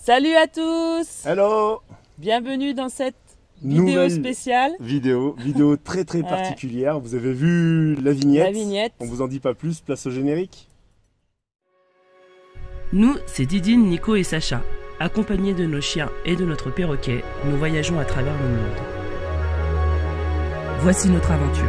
Salut à tous! Hello! Bienvenue dans cette vidéo Nouvelle spéciale. Vidéo très particulière. Vous avez vu la vignette? La vignette. On vous en dit pas plus, place au générique. Nous, c'est Didine, Nico et Sacha. Accompagnés de nos chiens et de notre perroquet, nous voyageons à travers le monde. Voici notre aventure.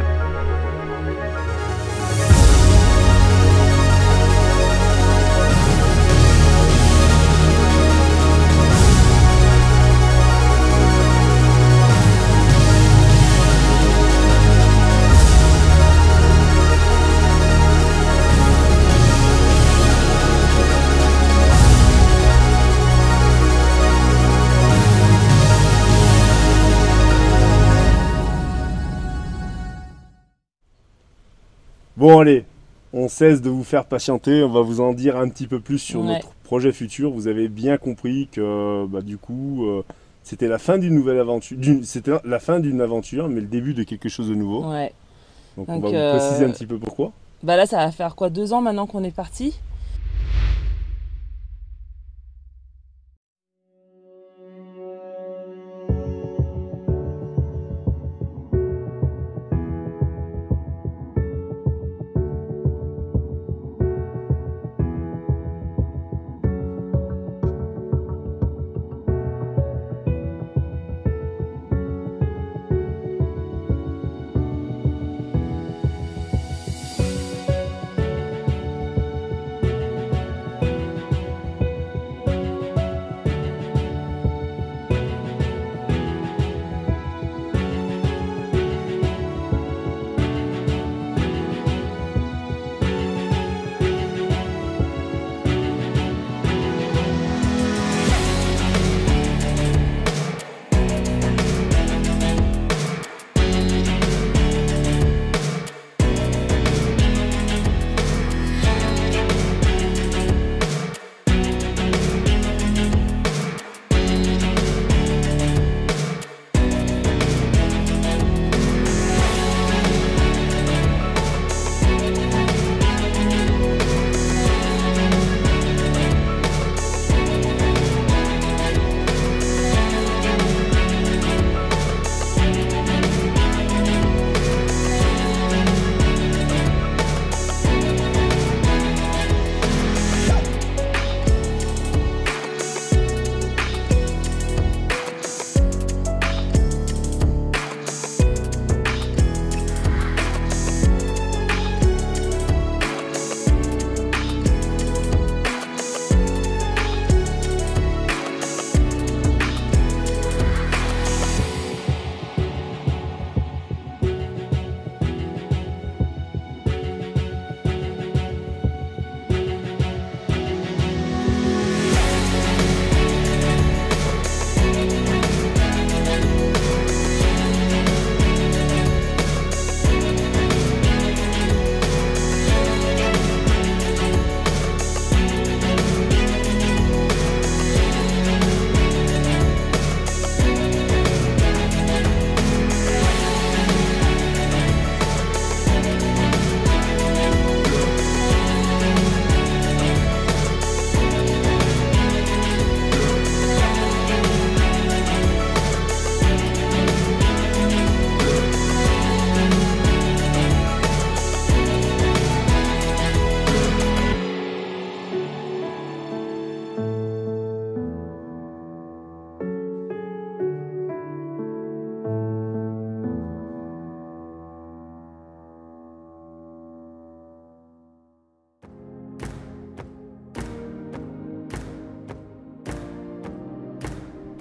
Bon allez, on cesse de vous faire patienter, on va vous en dire un petit peu plus sur notre projet futur. Vous avez bien compris que du coup c'était la fin d'une nouvelle aventure, c'était la fin d'une aventure, mais le début de quelque chose de nouveau. Ouais. Donc on va vous préciser un petit peu pourquoi. Bah là ça va faire quoi, 2 ans maintenant qu'on est parti?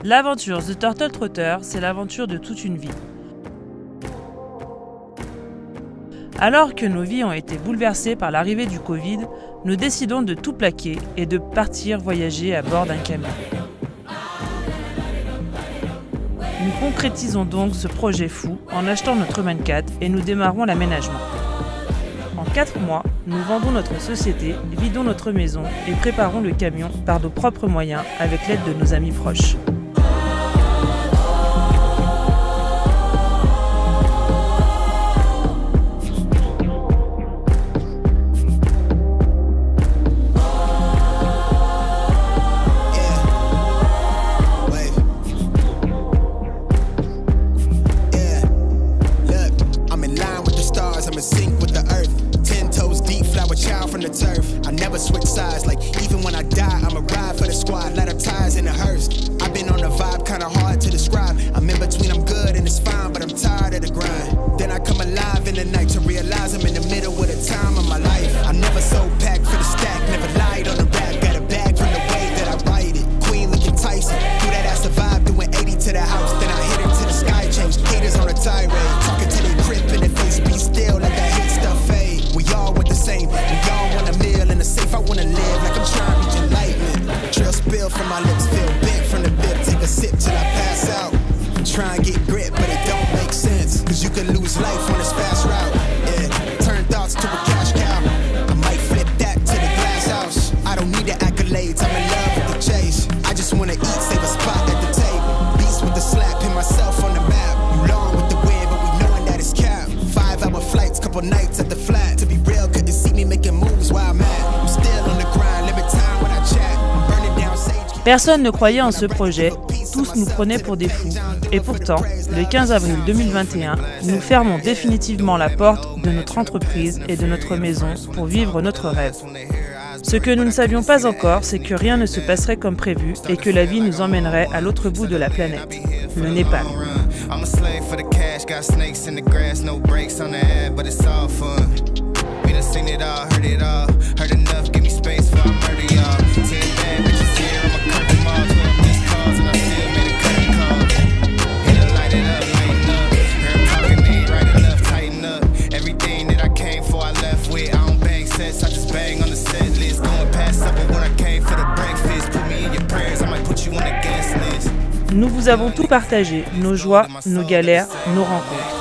L'aventure The Turtle Trotter, c'est l'aventure de toute une vie. Alors que nos vies ont été bouleversées par l'arrivée du Covid, nous décidons de tout plaquer et de partir voyager à bord d'un camion. Nous concrétisons donc ce projet fou en achetant notre Man-4 et nous démarrons l'aménagement. En 4 mois, nous vendons notre société, vidons notre maison et préparons le camion par nos propres moyens avec l'aide de nos amis proches. try and get grit, but it don't make sense. Cause you can lose life on this fast route. Yeah, turn thoughts to a cash cow. I might flip that to the glass house. I don't need the accolades, I'm in love with the chase. I just wanna eat, save a spot at the table. Beast with the slap, pin myself on the map. You long with the wind, but we knowing that it's capped. 5-hour flights, couple nights at the flat. To be real, couldn't see me making moves while I'm at. I'm still on the grind, limit time when I chat. I'm burning down sage. Personne ne croyait en ce projet, tous nous prenaient pour des fous. Et pourtant, le 15 avril 2021, nous fermons définitivement la porte de notre entreprise et de notre maison pour vivre notre rêve. Ce que nous ne savions pas encore, c'est que rien ne se passerait comme prévu et que la vie nous emmènerait à l'autre bout de la planète, le Népal. Nous vous avons tout partagé, nos joies, nos galères, nos rencontres.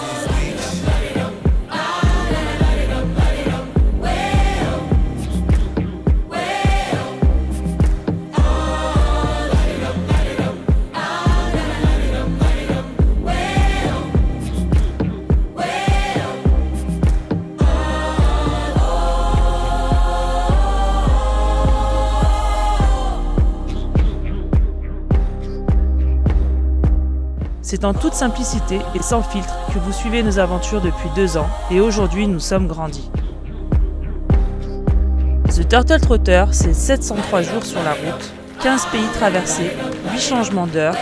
C'est en toute simplicité et sans filtre que vous suivez nos aventures depuis 2 ans et aujourd'hui nous sommes grandis. The Turtle Trotter, c'est 703 jours sur la route, 15 pays traversés, 8 changements d'heure,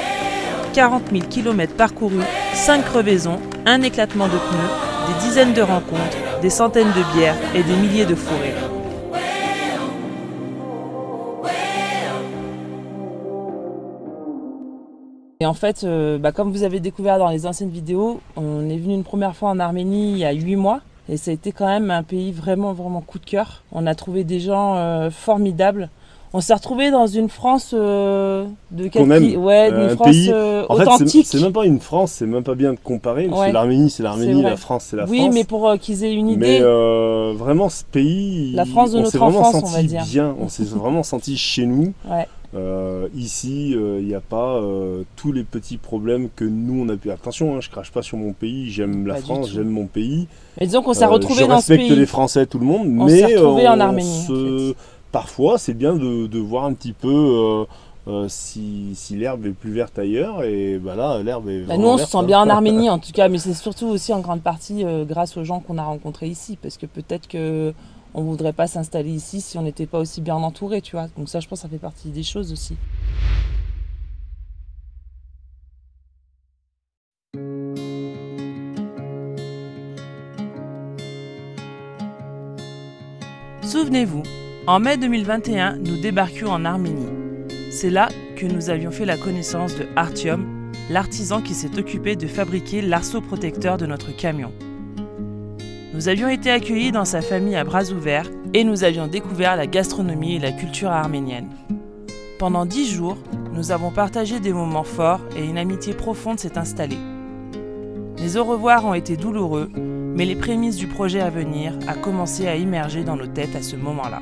40 000 km parcourus, 5 crevaisons, un éclatement de pneus, des dizaines de rencontres, des centaines de bières et des milliers de fous rires. Et en fait, comme vous avez découvert dans les anciennes vidéos, on est venu une première fois en Arménie il y a 8 mois. Et ça a été quand même un pays vraiment, vraiment coup de cœur. On a trouvé des gens formidables. On s'est retrouvé dans une France de une France pays... authentique. C'est même pas une France, c'est même pas bien de comparer. Parce que l'Arménie, c'est l'Arménie, la France, c'est la France. Oui, mais pour qu'ils aient une idée. Mais vraiment, ce pays, la France de notre enfance, on va dire. Bien. On s'est vraiment senti chez nous. Ouais. Ici, il n'y a pas tous les petits problèmes que nous on a pu. Attention, je crache pas sur mon pays, j'aime la France, j'aime mon pays. Mais disons qu'on s'est retrouvé dans ce pays. Je respecte les Français, tout le monde, on s'est retrouvé en Arménie. En fait. Parfois, c'est bien de voir un petit peu si l'herbe est plus verte ailleurs. Et là, l'herbe est vraiment nous, on verte, se sent bien en Arménie en tout cas, mais c'est surtout aussi en grande partie grâce aux gens qu'on a rencontrés ici, parce que peut-être que on ne voudrait pas s'installer ici si on n'était pas aussi bien entouré, tu vois. Donc ça, je pense, ça fait partie des choses aussi. Souvenez-vous, en mai 2021, nous débarquions en Arménie. C'est là que nous avions fait la connaissance de Artyom, l'artisan qui s'est occupé de fabriquer l'arceau protecteur de notre camion. Nous avions été accueillis dans sa famille à bras ouverts et nous avions découvert la gastronomie et la culture arménienne. Pendant 10 jours, nous avons partagé des moments forts et une amitié profonde s'est installée. Les au revoir ont été douloureux, mais les prémices du projet à venir a commencé à immerger dans nos têtes à ce moment-là.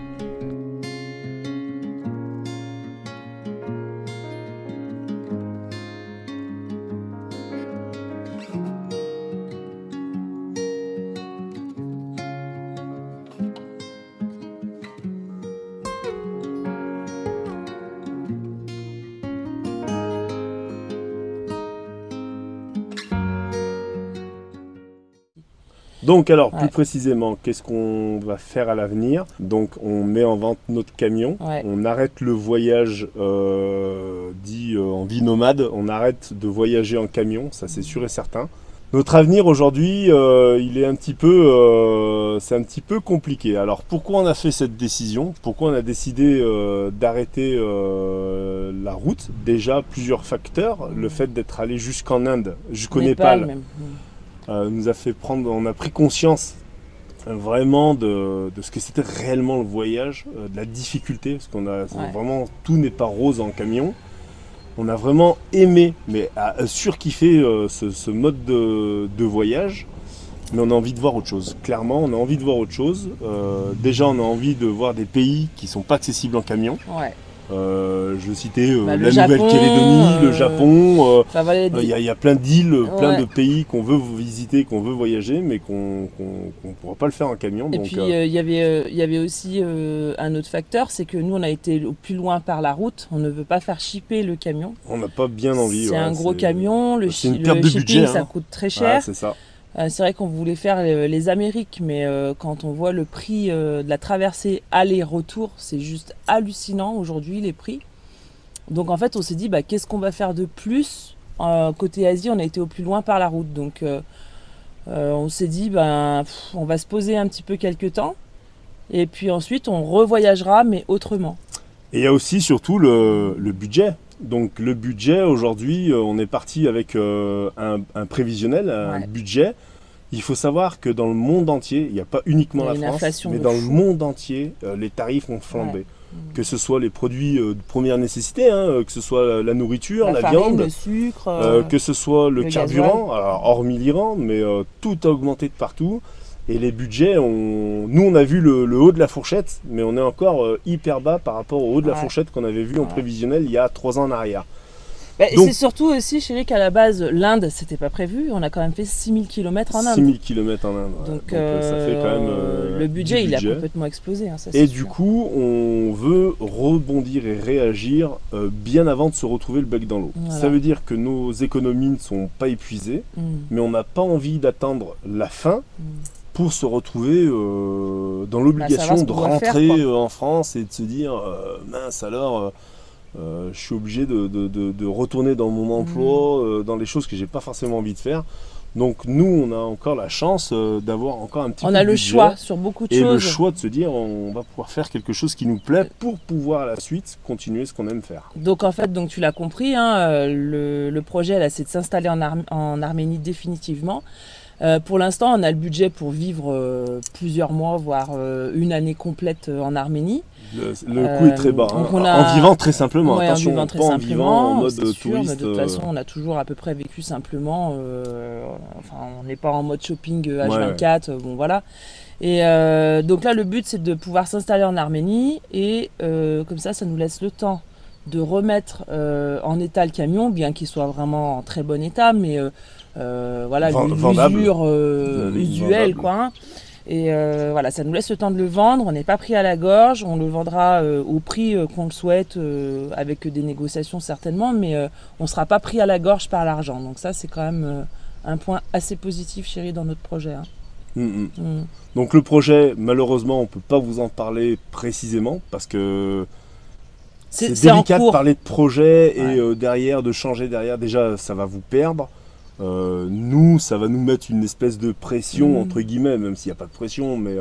Donc alors, plus précisément, qu'est-ce qu'on va faire à l'avenir? Donc on met en vente notre camion, on arrête le voyage dit en vie nomade, on arrête de voyager en camion, ça c'est sûr et certain. Notre avenir aujourd'hui, il est un petit peu, c'est un petit peu compliqué. Alors pourquoi on a fait cette décision? Pourquoi on a décidé d'arrêter la route? Déjà plusieurs facteurs, le fait d'être allé jusqu'en Inde, jusqu'au Népal. Même. Nous a fait prendre, on a pris conscience vraiment de ce que c'était réellement le voyage, de la difficulté, parce qu'on a vraiment, tout n'est pas rose en camion. On a vraiment aimé, mais surkiffé ce mode de voyage. Mais on a envie de voir autre chose. Clairement, on a envie de voir autre chose. Déjà, on a envie de voir des pays qui ne sont pas accessibles en camion. Ouais. Je citais Bah, la Japon, Nouvelle-Calédonie, le Japon. Enfin, voilà, Il y a plein d'îles, plein Ouais. de pays qu'on veut visiter, qu'on veut voyager, mais qu'on ne pourra pas le faire en camion. Et Donc, puis il y avait aussi un autre facteur, c'est que nous on a été au plus loin par la route, on ne veut pas faire shipper le camion. on n'a pas bien envie. C'est ouais, un gros camion, c'est une perte de shipping budget, ça hein. coûte très Ouais, cher. c'est ça. C'est vrai qu'on voulait faire les Amériques, mais quand on voit le prix de la traversée aller-retour, c'est juste hallucinant aujourd'hui les prix. Donc en fait on s'est dit bah, qu'est-ce qu'on va faire de plus. Côté Asie on a été au plus loin par la route, donc on s'est dit on va se poser un petit peu quelques temps et puis ensuite on revoyagera mais autrement. Et il y a aussi surtout le budget. Donc le budget aujourd'hui, on est parti avec un prévisionnel, un Ouais. budget. Il faut savoir que dans le monde entier, il n'y a pas uniquement Il y a la une France, inflation mais de dans le fou. monde entier, les tarifs ont flambé. Ouais. Que ce soit les produits de première nécessité, que ce soit la nourriture, la farine, viande, le sucre, que ce soit le le carburant, alors, hormis l'Iran, mais tout a augmenté de partout. Et les budgets, nous on a vu le haut de la fourchette, mais on est encore hyper bas par rapport au haut de la Ouais. fourchette qu'on avait vu en Ouais. prévisionnel il y a 3 ans en arrière. Et donc- c'est surtout aussi chérie qu'à la base l'Inde c'était pas prévu, on a quand même fait 6000 km en Inde. 6000 km en Inde. ouais. Donc, Ça fait quand même le budget, du il a budget. complètement explosé. Hein, ça, Et c'est du sûr. coup, on veut rebondir et réagir bien avant de se retrouver le bec dans l'eau. Voilà. Ça veut dire que nos économies ne sont pas épuisées, Mm, mais on n'a pas envie d'attendre la fin mm. pour se retrouver dans l'obligation savoir ce de qu'on doit faire, rentrer quoi. en France et de se dire mince alors je suis obligé de retourner dans mon emploi, dans les choses que j'ai pas forcément envie de faire. Donc nous on a encore la chance d'avoir encore un petit peu On a de le budget choix sur beaucoup de et le choses. choix de se dire on va pouvoir faire quelque chose qui nous plaît pour pouvoir à la suite continuer ce qu'on aime faire. Donc en fait, donc tu l'as compris, hein, le projet là, c'est de s'installer en Arménie définitivement. Pour l'instant, on a le budget pour vivre plusieurs mois, voire une année complète en Arménie. Le coût est très bas, donc hein. on a- En vivant très simplement, Ouais, attention, en vivant très pas en simplement, vivant en mode c'est sûr, touriste. mais de toute façon, on a toujours à peu près vécu simplement. Enfin, on n'est pas en mode shopping H24, bon voilà. Et donc là, le but, c'est de pouvoir s'installer en Arménie et comme ça nous laisse le temps de remettre en état le camion, bien qu'il soit vraiment en très bon état, mais voilà, Vendable. l'usure usuelle, Vendable. quoi. Hein. Et voilà, ça nous laisse le temps de le vendre, on n'est pas pris à la gorge, on le vendra au prix qu'on le souhaite, avec des négociations certainement, mais on ne sera pas pris à la gorge par l'argent. Donc ça, c'est quand même un point assez positif, chérie, dans notre projet. Hein. Mm. Mm. Donc le projet, malheureusement, on peut pas vous en parler précisément parce que c'est en délicat de cours. parler de projet et Ouais. derrière, de changer derrière. Déjà, ça va vous perdre. Nous, ça va nous mettre une espèce de pression, entre guillemets, même s'il n'y a pas de pression, mais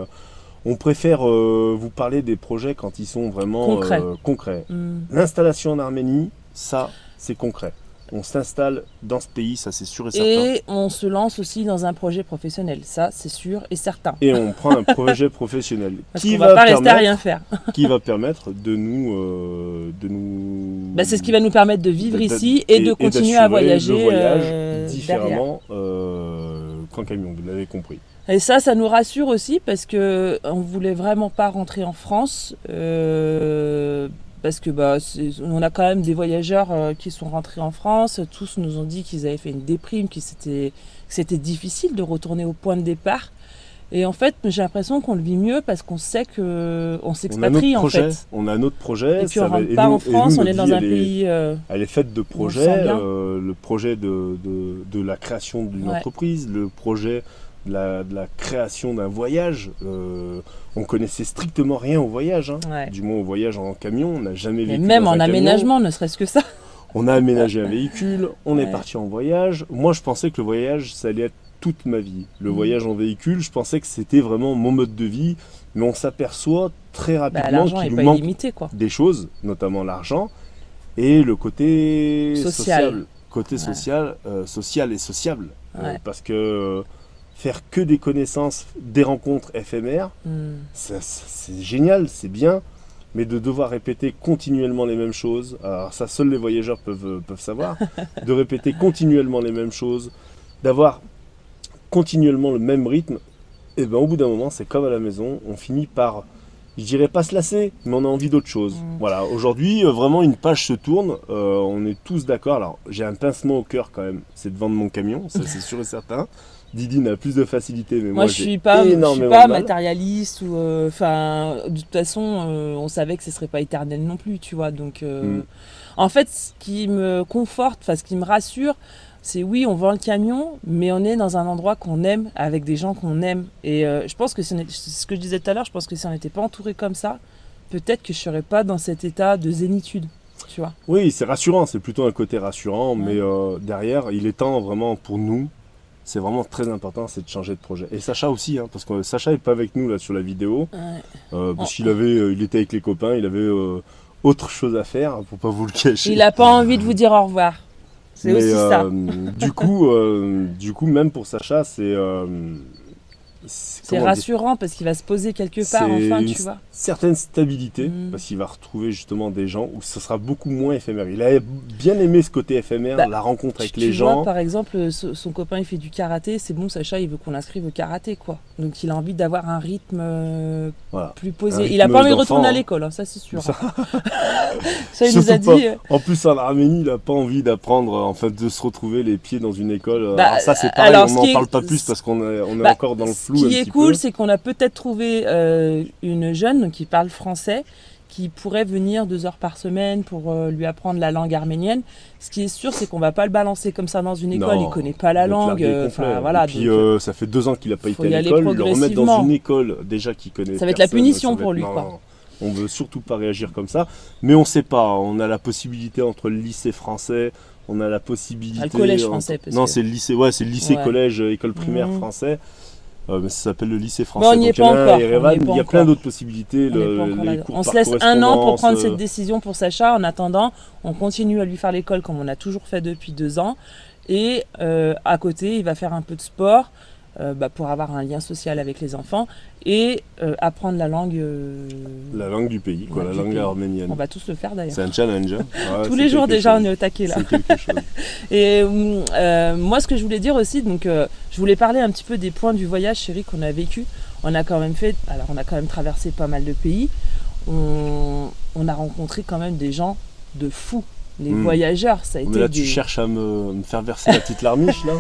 on préfère vous parler des projets quand ils sont vraiment concrets. Mm. L'installation en Arménie, ça, c'est concret. On s'installe dans ce pays, ça c'est sûr et certain. Et on se lance aussi dans un projet professionnel, ça c'est sûr et certain. Et on prend un projet professionnel Parce qu'on va pas rester à rien faire. qui va permettre de nous... Bah, c'est ce qui va nous permettre de vivre d- ici et de continuer à d'assurer voyager le voyage derrière. différemment qu'en camion, vous l'avez compris. Et ça nous rassure aussi parce que on voulait vraiment pas rentrer en France parce que on a quand même des voyageurs qui sont rentrés en France. Tous nous ont dit qu'ils avaient fait une déprime, que c'était difficile de retourner au point de départ. Et en fait, j'ai l'impression qu'on le vit mieux parce qu'on sait que on s'expatrie en fait. On a notre projet. Et puis on ça va- rentre et pas nous- en et France, nous, on est notre dans vie, un elle est- pays. Elle est faite de on le projets, sent bien. le projet de la création d'une Ouais. entreprise, le projet de la création d'un voyage. On connaissait strictement rien au voyage, hein. Ouais. Du moins au voyage en camion, on n'a jamais Mais vécu même dans en un camion. aménagement, ne serait-ce que ça. On a aménagé un véhicule, on est Ouais. parti en voyage. Moi, je pensais que le voyage, ça allait être toute ma vie. Le voyage en véhicule, je pensais que c'était vraiment mon mode de vie, mais on s'aperçoit très rapidement L'argent qu'il n'est nous pas manque illimité quoi. des choses, notamment l'argent, et le côté Social. côté Ouais. social et sociable. Ouais. Parce que faire que des connaissances, des rencontres éphémères, Mm. c'est génial, c'est bien, mais de devoir répéter continuellement les mêmes choses, alors ça seuls les voyageurs peuvent savoir, de répéter continuellement les mêmes choses, d'avoir continuellement le même rythme, et ben au bout d'un moment, c'est comme à la maison, on finit par, je dirais pas se lasser, mais on a envie d'autre chose. Voilà, aujourd'hui, vraiment une page se tourne, on est tous d'accord. Alors j'ai un pincement au cœur quand même, c'est de vendre mon camion, ça c'est sûr et certain. Didine a plus de facilité, mais moi je j'ai suis pas énormément de mal. matérialiste ou enfin de toute façon on savait que ce serait pas éternel non plus, tu vois. Donc en fait, ce qui me conforte, enfin ce qui me rassure, c'est oui, on vend le camion, mais on est dans un endroit qu'on aime, avec des gens qu'on aime. Et je pense que c'est ce que je disais tout à l'heure, je pense que si on n'était pas entouré comme ça, peut-être que je serais pas dans cet état de zénitude, tu vois. Oui, c'est rassurant, c'est plutôt un côté rassurant, mais derrière, il est temps vraiment pour nous, c'est vraiment très important, c'est de changer de projet. Et Sacha aussi, hein, parce que Sacha n'est pas avec nous là sur la vidéo, parce qu'il il était avec les copains, il avait autre chose à faire, pour pas vous le cacher. Il n'a pas envie de vous dire au revoir. C'est aussi ça. Du coup, même pour Sacha, c'est rassurant parce qu'il va se poser quelque part enfin, tu vois. Certaine stabilité, parce qu'il va retrouver justement des gens où ce sera beaucoup moins éphémère. Il a bien aimé ce côté éphémère, la rencontre avec les gens. Vois, par exemple, son copain il fait du karaté, c'est bon, Sacha il veut qu'on l'inscrive au karaté, quoi. Donc il a envie d'avoir un rythme plus posé. Il a pas envie de retourner à l'école, hein, ça c'est sûr. Ça il nous a dit. En plus en Arménie, il a pas envie d'apprendre, en fait, de se retrouver les pieds dans une école. Alors ça c'est pareil, on n'en parle pas plus parce qu'on est encore dans le flou. Ce qui est cool, c'est qu'on a peut-être trouvé une jeune qui parle français, qui pourrait venir 2 heures par semaine pour lui apprendre la langue arménienne. Ce qui est sûr, c'est qu'on va pas le balancer comme ça dans une école, il connaît pas la langue. Voilà, et puis ça fait 2 ans qu'il n'a pas été à l'école, le remettre dans une école déjà qu'il connaît. Ça va être la punition pour lui, quoi. On veut surtout pas réagir comme ça, mais on sait pas, on a la possibilité entre le lycée français, on a la possibilité... Le collège français, peut-être. Non, c'est le lycée, c'est le lycée, collège, école primaire français. Mais ça s'appelle le lycée français. Bon, on n'y est pas encore. Il y a plein d'autres possibilités. On se laisse 1 an pour prendre cette décision pour Sacha. En attendant, on continue à lui faire l'école comme on a toujours fait depuis 2 ans. Et à côté, il va faire un peu de sport pour avoir un lien social avec les enfants et apprendre la langue. La langue du pays, quoi, la langue arménienne. On va tous le faire d'ailleurs. C'est un challenge. Hein. Ouais, tous les jours déjà, on est au taquet là. C'est quelque chose. Et moi, ce que je voulais dire aussi, donc, je voulais parler un petit peu des points du voyage, chérie, qu'on a vécu. On a quand même traversé pas mal de pays. On a rencontré quand même des gens de fous. Les voyageurs, ça a été. Mais là, tu cherches à me faire verser la petite larmiche là.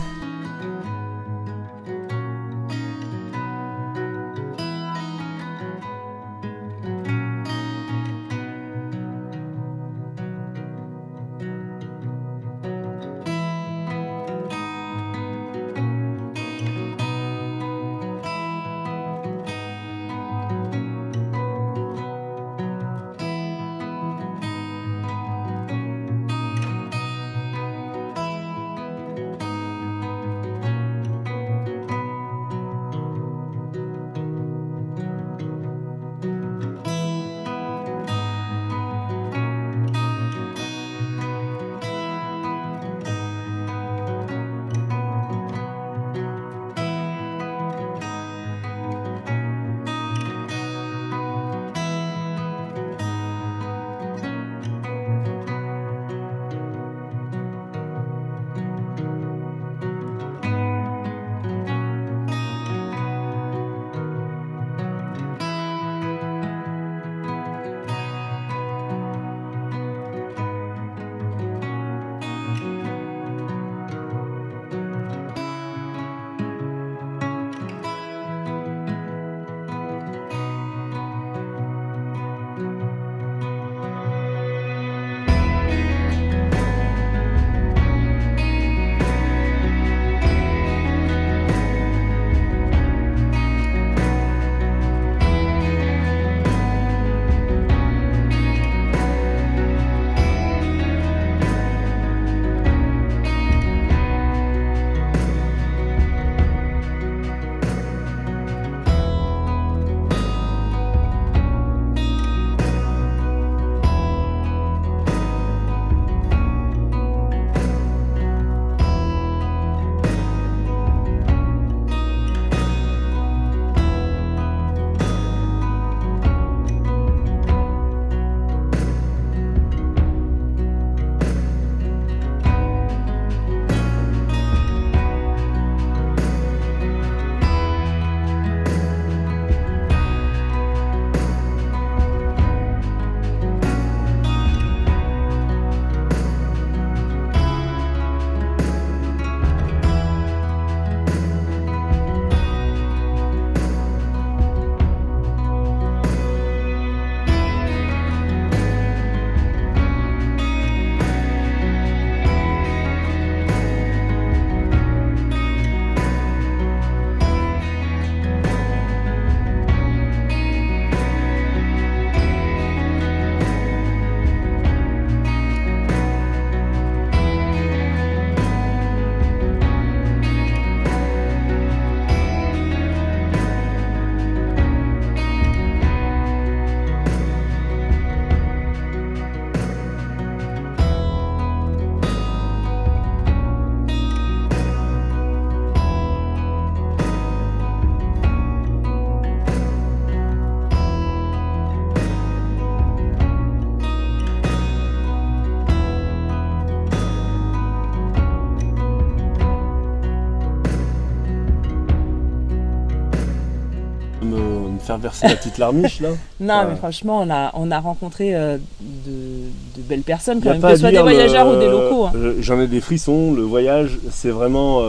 faire verser la petite larmiche là. Non, mais franchement, on a rencontré de belles personnes, Y quand a même, pas que à ce soit des dire, voyageurs ou des locaux. Hein. J'en ai des frissons, le voyage, c'est vraiment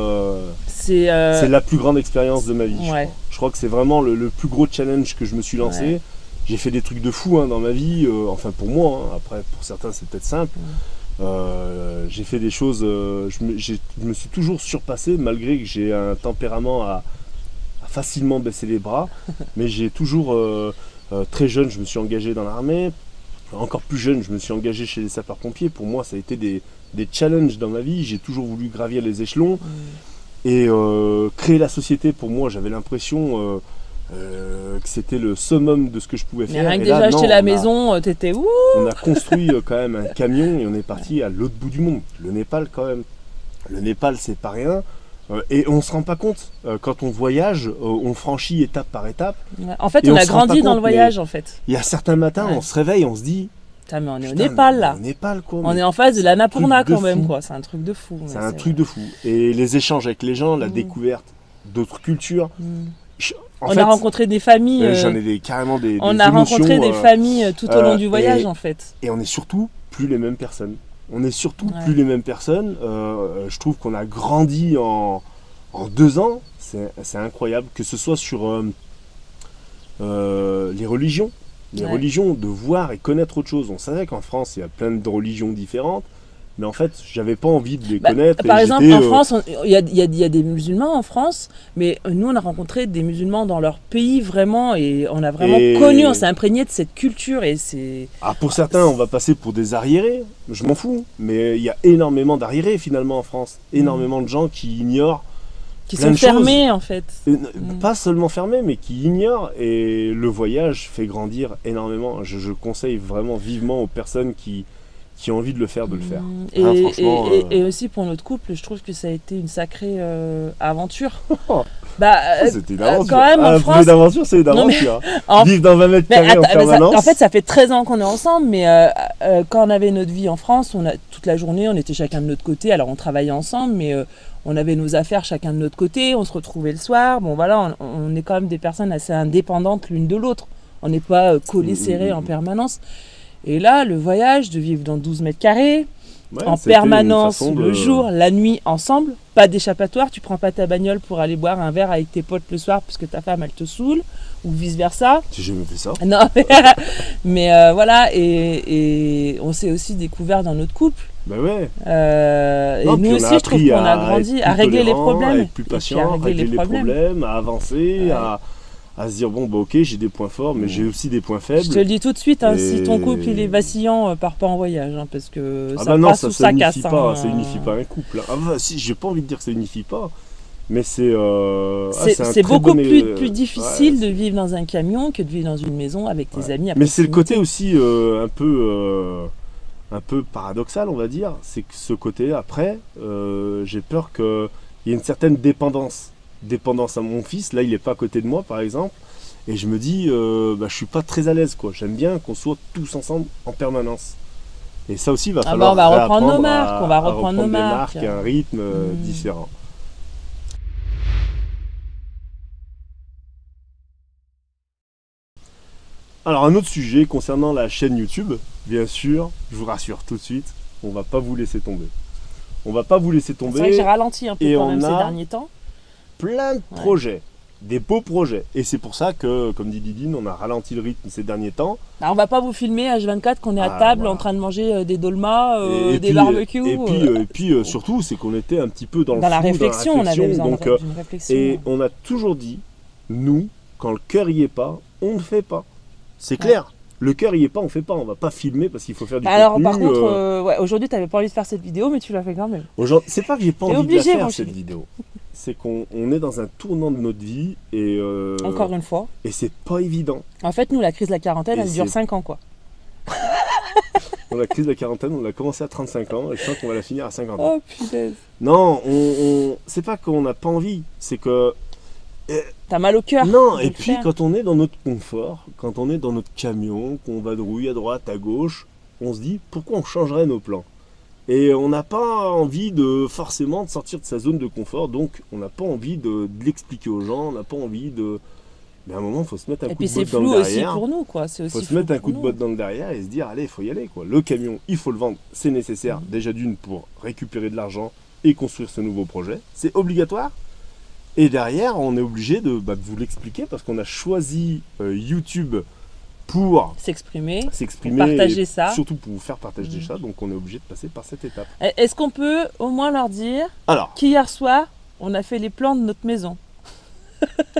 C'est la plus grande expérience de ma vie. ouais. Je crois que c'est vraiment le plus gros challenge que je me suis lancé. Ouais. J'ai fait des trucs de fou dans ma vie, enfin pour moi, hein. Après pour certains c'est peut-être simple. J'ai fait des choses, je me suis toujours surpassé malgré que j'ai un tempérament à facilement baisser les bras, mais j'ai toujours, très jeune, je me suis engagé dans l'armée, encore plus jeune, je me suis engagé chez les sapeurs-pompiers. Pour moi ça a été des challenges dans ma vie, j'ai toujours voulu gravir les échelons, et créer la société, pour moi j'avais l'impression que c'était le summum de ce que je pouvais Mais faire. rien que Et là, déjà non, acheter la maison, t'étais ouh. on a construit quand même un camion et on est parti à l'autre bout du monde. Le Népal quand même. Le Népal c'est pas rien. Et on se rend pas compte. Quand on voyage, on franchit étape par étape. Ouais. En fait, Et on on a se rend pas grandi dans compte, le voyage, en fait. Il y a certains matins, Ouais. on se réveille, on se dit Putain, mais on est au putain, Népal, là. Au Népal quoi. On mais est en face de l'Annapurna, truc de quand même, fou. quoi. C'est un truc de fou. C'est un truc de fou. Et les échanges avec les gens, la Mm. découverte d'autres cultures. En On fait, a rencontré des familles. j'en ai carrément des On des a rencontré émotions, des familles tout au long du voyage, et- en fait. Et on est surtout plus les mêmes personnes. On est surtout Ouais. plus les mêmes personnes. Je trouve qu'on a grandi en 2 ans. C'est incroyable. Que ce soit sur les religions. Les Ouais. religions, de voir et connaître autre chose. On savait qu'en France, il y a plein de religions différentes. Mais en fait, j'avais pas envie de les connaître. Par et exemple, j'étais, en France, il y a des musulmans en France, mais nous, on a rencontré des musulmans dans leur pays, vraiment, et on a vraiment Et- connu, on s'est imprégné de cette culture, et c'est... pour certains, on va passer pour des arriérés. Je m'en fous. Mais il y a énormément d'arriérés finalement en France. Énormément de gens qui ignorent. qui plein sont de choses. fermés, en fait. Pas seulement fermés, mais qui ignorent. Et le voyage fait grandir énormément. Je conseille vraiment vivement aux personnes qui ont envie de le faire, de le faire. Et, Ah, franchement, et aussi pour notre couple, je trouve que ça a été une sacrée aventure. Bah, C'était une aventure. quand même, en Un France... projet d'aventure, c'est une Non, mais- aventure. en- Vivre dans 20 mètres Mais carrés en attends, mais permanence. en fait, ça fait 13 ans qu'on est ensemble, mais quand on avait notre vie en France, on a, toute la journée, on était chacun de notre côté. Alors, on travaillait ensemble, mais on avait nos affaires chacun de notre côté. On se retrouvait le soir. Bon, voilà, on est quand même des personnes assez indépendantes l'une de l'autre. On n'est pas collés, serrés en permanence. Et là, le voyage, de vivre dans 12 mètres carrés, Ouais, en c'était une permanence, façon le de- jour, la nuit, ensemble, pas d'échappatoire, tu prends pas ta bagnole pour aller boire un verre avec tes potes le soir parce que ta femme elle te saoule, ou vice versa. J'ai jamais fait ça. Non, mais voilà, et on s'est aussi découvert dans notre couple. Bah ouais. Et Non, puis nous on a aussi, je trouve appris qu'on a à grandi, être à plus régler les tolérant, problèmes. à être plus Et puis patient, à à régler les problèmes. à avancer, Ouais. à se dire bon bah ok, j'ai des points forts, mais j'ai aussi des points faibles. Je te le dis tout de suite, hein, si ton Et- couple il est vacillant, pars pas en voyage, hein, parce que Ah ça bah non, passe ça ou ça unifie casse. pas, hein. ça unifie pas un couple. Ah bah si, j'ai pas envie de dire que ça unifie pas, mais c'est C'est un c'est très beaucoup bon plus difficile ouais, de vivre dans un camion que de vivre dans une maison avec tes Ouais. amis. à Mais c'est le proximité. côté aussi un peu paradoxal, on va dire, c'est que ce côté après, j'ai peur qu'il y ait une certaine dépendance à mon fils. Là, il est pas à côté de moi, par exemple, et je me dis, je suis pas très à l'aise, quoi. J'aime bien qu'on soit tous ensemble en permanence. Et ça aussi, il va Ah falloir bah, on va reprendre nos réapprendre marques, on va à reprendre nos des marques. un rythme Mm. différent. Alors un autre sujet concernant la chaîne YouTube, bien sûr, je vous rassure tout de suite, on va pas vous laisser tomber. On va pas vous laisser C'est vrai que tomber. j'ai ralenti un peu Et quand on même ces a- derniers temps. Plein de projets, des beaux projets. Et c'est pour ça que, comme dit Didine, on a ralenti le rythme ces derniers temps. Alors, on va pas vous filmer H24 qu'on est à Ah, table voilà. en train de manger des dolmas, Et des puis, barbecues. et puis, surtout, c'est qu'on était un petit peu dans le dans la flou, réflexion, on avait besoin donc, d'une réflexion. et on a toujours dit, nous, quand le cœur y est pas, on ne fait pas. C'est clair. Le cœur y est pas, on fait pas. On va pas filmer parce qu'il faut faire du Alors contenu. par contre, ouais, aujourd'hui tu n'avais pas envie de faire cette vidéo, mais tu l'as fait quand même. C'est pas que j'ai pas T'es envie obligé, de la mon faire cette chéri. vidéo. C'est qu'on est dans un tournant de notre vie et Encore une fois. et c'est pas évident. En fait, nous, la crise de la quarantaine, Et elle dure c'est- 5 ans, quoi. On a crise de la quarantaine, on l'a commencé à 35 ans et je sens qu'on va la finir à 50 ans. Oh punaise. Non, c'est pas qu'on n'a pas envie, c'est que T'as mal au cœur. non. de Et le puis faire. quand on est dans notre confort, quand on est dans notre camion, qu'on vadrouille à droite, à gauche, on se dit pourquoi on changerait nos plans. Et on n'a pas envie de forcément de sortir de sa zone de confort, donc on n'a pas envie de l'expliquer aux gens, on n'a pas envie Mais à un moment, il faut se mettre un Et coup puis de c'est botte dans flou le aussi derrière. pour nous, quoi. Il faut se mettre un coup de botte dans le derrière et se dire, allez, il faut y aller, quoi. Le camion, il faut le vendre, c'est nécessaire. Déjà d'une pour récupérer de l'argent et construire ce nouveau projet. C'est obligatoire. Et derrière, on est obligé de vous l'expliquer parce qu'on a choisi YouTube pour s'exprimer, s'exprimer, partager et ça. surtout pour vous faire partager ça. Donc on est obligé de passer par cette étape. Est-ce qu'on peut au moins leur dire Alors, qu'hier soir, on a fait les plans de notre maison?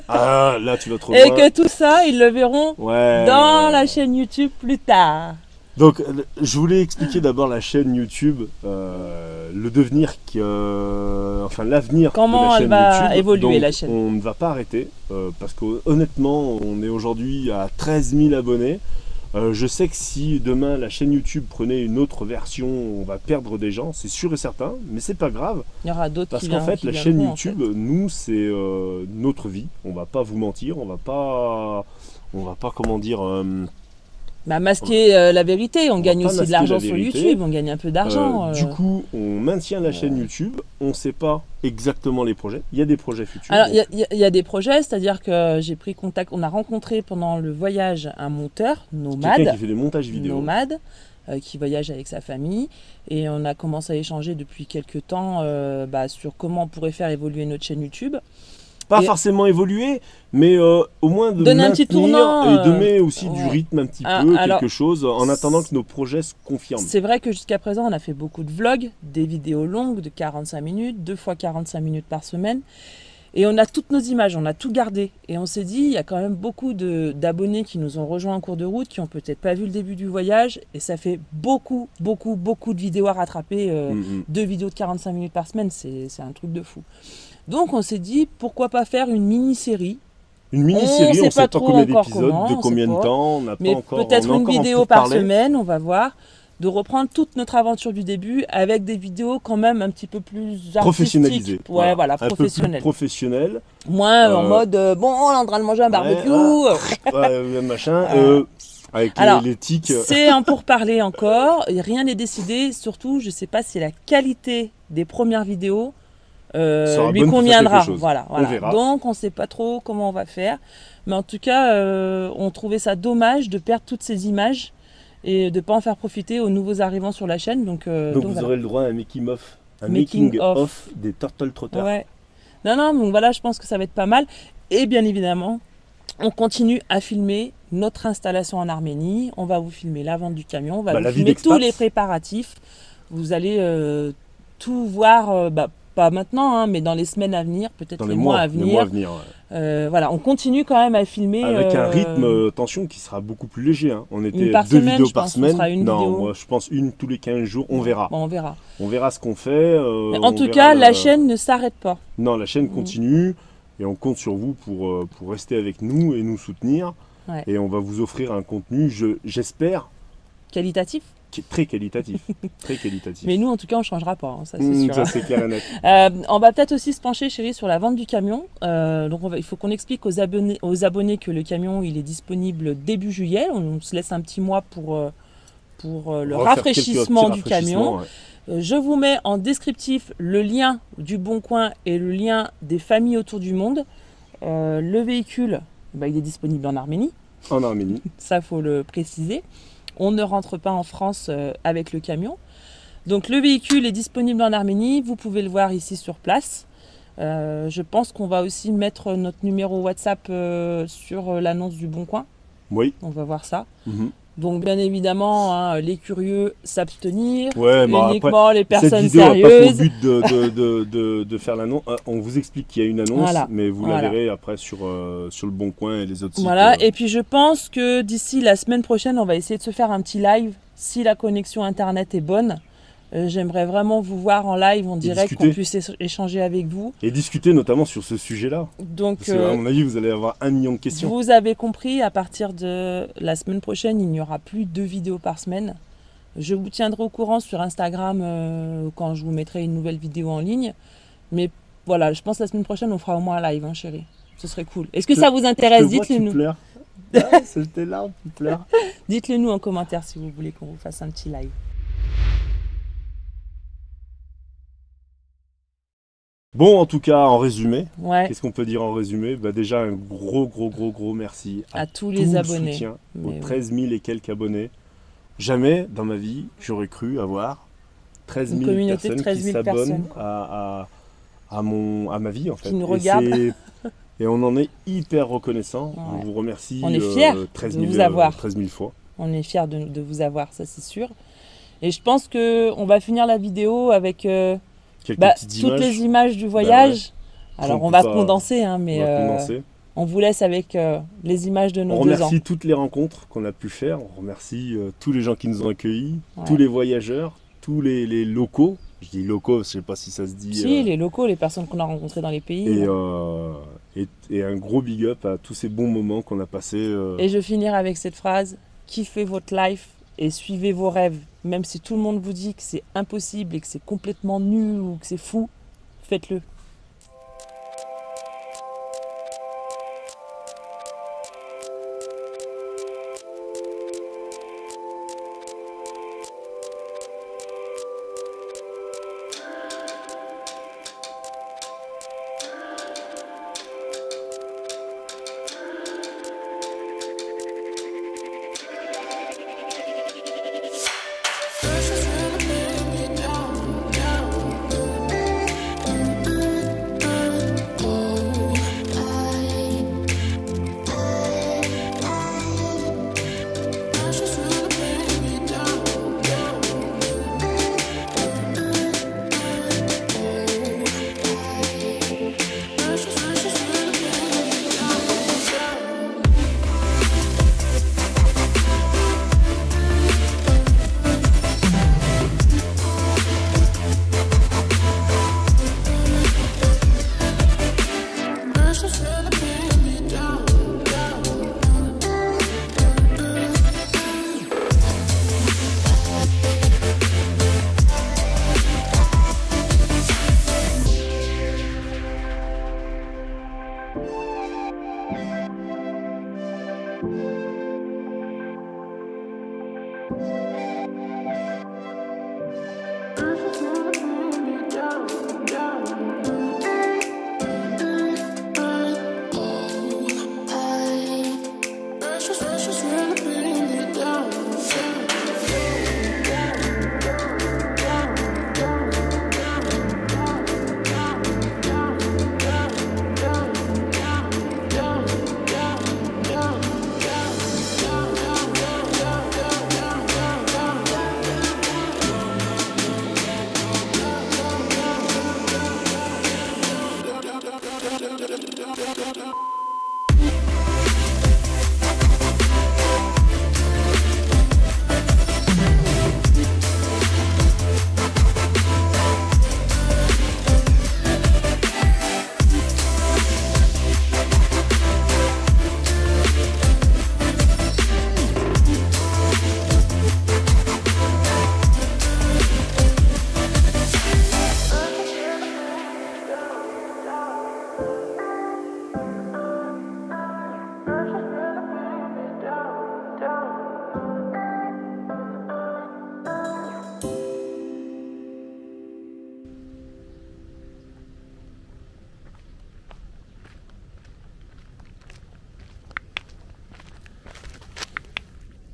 ah, là tu vas trop Et loin. que tout ça, ils le verront Ouais, dans ouais. la chaîne YouTube plus tard. Donc, je voulais expliquer d'abord la chaîne YouTube, le devenir, enfin l'avenir de Comment la elle chaîne va YouTube. évoluer, Donc, la chaîne. on ne va pas arrêter, parce qu'honnêtement, on est aujourd'hui à 13 000 abonnés. Je sais que si demain la chaîne YouTube prenait une autre version, on va perdre des gens, c'est sûr et certain, mais c'est pas grave. Il y aura d'autres Parce qui qu'en fait, qui la chaîne viendront, en YouTube, fait. nous, c'est notre vie. On va pas vous mentir, on va pas comment dire, Bah, masquer la vérité, on va gagne pas aussi de masquer l'argent la sur vérité. YouTube, on gagne un peu d'argent. Du coup, on maintient la chaîne YouTube. On ne sait pas exactement les projets. Il y a des projets futurs. Alors, donc- il y a des projets, c'est-à-dire que j'ai pris contact, on a rencontré pendant le voyage un monteur quelqu'un nomade, qui fait des montages vidéo. qui voyage avec sa famille, et on a commencé à échanger depuis quelques temps sur comment on pourrait faire évoluer notre chaîne YouTube. Pas Et- forcément évoluer, mais au moins de Donner un petit maintenir tournant, et donner aussi du ouais. rythme un petit Ah, peu, alors, quelque chose, en attendant que nos projets se confirment. C'est vrai que jusqu'à présent, on a fait beaucoup de vlogs, des vidéos longues de 45 minutes, 2 fois 45 minutes par semaine. Et on a toutes nos images, on a tout gardé. Et on s'est dit, il y a quand même beaucoup d'abonnés qui nous ont rejoints en cours de route, qui n'ont peut-être pas vu le début du voyage. Et ça fait beaucoup de vidéos à rattraper. 2 vidéos de 45 minutes par semaine, c'est un truc de fou. Donc on s'est dit, pourquoi pas faire une mini-série. Une mini-série, on sait ne sait pas pas trop combien encore d'épisodes, comment, de on combien sait de pas. temps, on n'a pas Mais encore. peut-être on est une encore en vidéo par pourparlers. semaine, on va voir. De reprendre toute notre aventure du début avec des vidéos quand même un petit peu plus Professionnalisé. artistiques. Ouais, voilà, Un peu plus professionnel. professionnel. Moins en mode, bon, on est en train de manger un barbecue. Ouais, machin. Avec Alors, les tics. C'est un pourparler encore, et rien n'est décidé. Surtout, je ne sais pas si la qualité des premières vidéos Sera lui bonne pour faire conviendra. quelque chose. Voilà. On verra. Donc, on ne sait pas trop comment on va faire. Mais en tout cas, on trouvait ça dommage de perdre toutes ces images et de ne pas en faire profiter aux nouveaux arrivants sur la chaîne. Donc Donc vous voilà. aurez le droit à un making-of. Un Making making-of of. des Turtle Trotters. Ouais. Non, donc voilà, je pense que ça va être pas mal. Et bien évidemment, on continue à filmer notre installation en Arménie. On va vous filmer la vente du camion, on va la vous vie filmer d'expat. tous les préparatifs. Vous allez tout voir, pas maintenant, hein, mais dans les semaines à venir, peut-être Dans les mois à les mois à venir. venir. Ouais. Voilà, on continue quand même à filmer. Avec un rythme, attention, qui sera beaucoup plus léger. Hein. On était par 2 semaine, vidéos je par pense, on semaine. sera une Non, vidéo. moi je pense une tous les 15 jours. On verra. Bon, on verra. On verra ce qu'on fait. Mais on en tout verra cas, la chaîne ne s'arrête pas. Non, la chaîne continue. Et on compte sur vous pour rester avec nous et nous soutenir. Ouais. Et on va vous offrir un contenu, j'espère, Qualitatif. qui est très qualitatif. Très qualitatif. Mais nous, en tout cas, on ne changera pas, hein, ça c'est sûr. Ça c'est clair et net. On va peut-être aussi se pencher, chérie, sur la vente du camion. Donc il faut qu'on explique aux abonnés que le camion il est disponible début juillet. On se laisse un petit mois pour le On va faire rafraîchissement quelques du petits camion. rafraîchissements, ouais. Je vous mets en descriptif le lien du Bon Coin et le lien des familles autour du monde. Le véhicule, il est disponible en Arménie. En Arménie. Ça, faut le préciser. On ne rentre pas en France avec le camion. Donc le véhicule est disponible en Arménie. Vous pouvez le voir ici sur place. Je pense qu'on va aussi mettre notre numéro WhatsApp sur l'annonce du Bon Coin. Oui. On va voir ça. Mhm. Donc bien évidemment, hein, les curieux s'abstenir. Ouais, mais Uniquement les cette personnes vidéo n'a pas pour sérieuses. but de faire l'annonce. On vous explique qu'il y a une annonce, Voilà. mais vous Voilà. la verrez après sur le Bon Coin et les autres sites. Voilà, et puis je pense que d'ici la semaine prochaine, on va essayer de se faire un petit live si la connexion internet est bonne. J'aimerais vraiment vous voir en live, en direct, discuter. qu'on puisse échanger avec vous. Et discuter notamment sur ce sujet-là. Donc, Parce que, à mon avis, vous allez avoir 1 million de questions. vous avez compris, à partir de la semaine prochaine, il n'y aura plus 2 vidéos par semaine. Je vous tiendrai au courant sur Instagram quand je vous mettrai une nouvelle vidéo en ligne. Mais voilà, je pense que la semaine prochaine, on fera au moins un live, hein, chérie. Ce serait cool. Est-ce que ça vous intéresse? Dites-le nous. C'était là, tu pleures. Dites-le nous en commentaire si vous voulez qu'on vous fasse un petit live. Bon, en tout cas, en résumé, Ouais, qu'est-ce qu'on peut dire en résumé? Bah, déjà, un gros merci à tous tout les le abonnés. soutien aux Mais 13 000 et quelques abonnés. Jamais dans ma vie, j'aurais cru avoir 13 Une 000 communauté de personnes 13 qui 000 s'abonnent personnes. à ma vie, en fait. Qui nous Et regardent. et on en est hyper reconnaissant. Ouais. On vous remercie On est fiers 13 de 000, vous avoir. 13 000 fois. On est fiers de vous avoir, ça c'est sûr. Et je pense qu'on va finir la vidéo avec Quelques petites toutes images. les images du voyage. Alors On on va peut pas- condenser, hein, mais On va condenser. on vous laisse avec les images de nos On 2 ans. remercie toutes les rencontres qu'on a pu faire. On remercie tous les gens qui nous ont accueillis, Ouais. tous les voyageurs, tous les locaux. Je dis locaux, je ne sais pas si ça se dit. Si, les locaux, les personnes qu'on a rencontrées dans les pays. Et un gros big up à tous ces bons moments qu'on a passés. Et je finirai avec cette phrase: kiffez votre life et suivez vos rêves. Même si tout le monde vous dit que c'est impossible et que c'est complètement nul ou que c'est fou, faites-le.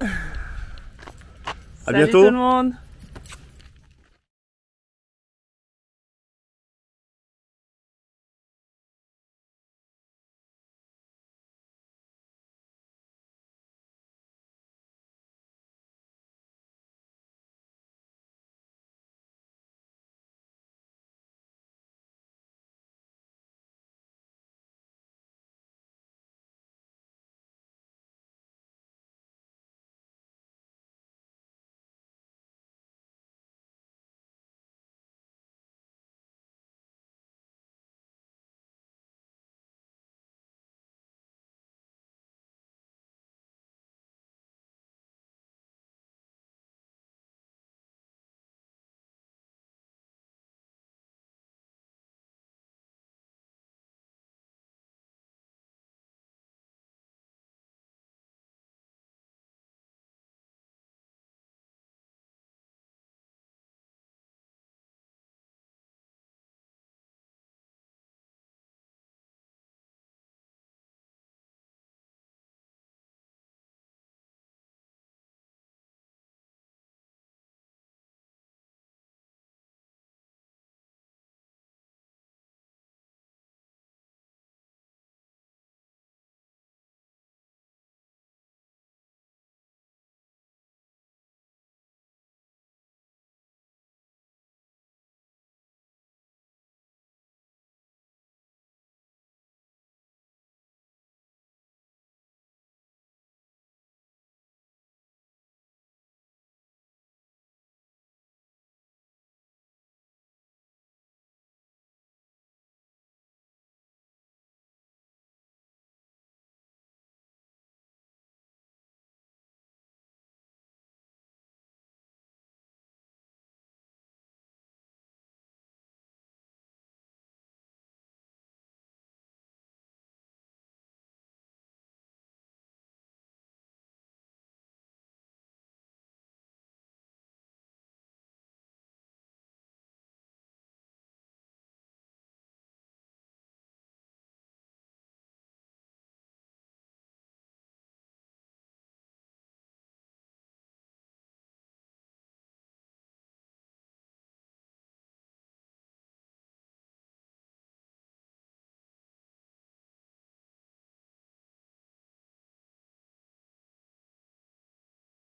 À Salut bientôt. tout le monde!